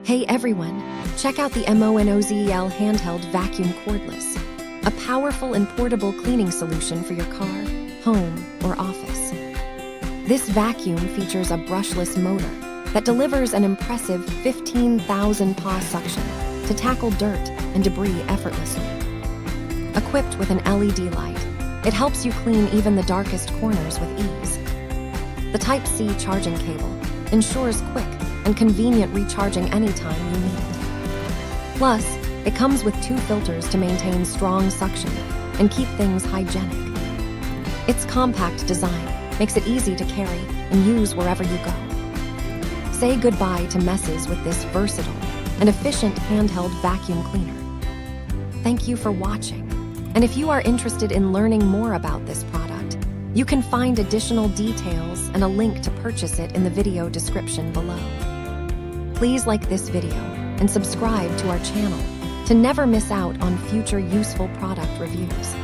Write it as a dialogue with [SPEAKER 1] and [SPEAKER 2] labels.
[SPEAKER 1] Hey everyone, check out the MONOZEL Handheld Vacuum Cordless, a powerful and portable cleaning solution for your car, home, or office. This vacuum features a brushless motor that delivers an impressive 15,000 PA suction to tackle dirt and debris effortlessly. Equipped with an LED light, it helps you clean even the darkest corners with ease. The Type-C charging cable ensures quick and convenient recharging anytime you need it. Plus, it comes with 2 filters to maintain strong suction and keep things hygienic. Its compact design makes it easy to carry and use wherever you go. Say goodbye to messes with this versatile and efficient handheld vacuum cleaner. Thank you for watching, and if you are interested in learning more about this product, you can find additional details and a link to purchase it in the video description below. Please like this video and subscribe to our channel to never miss out on future useful product reviews.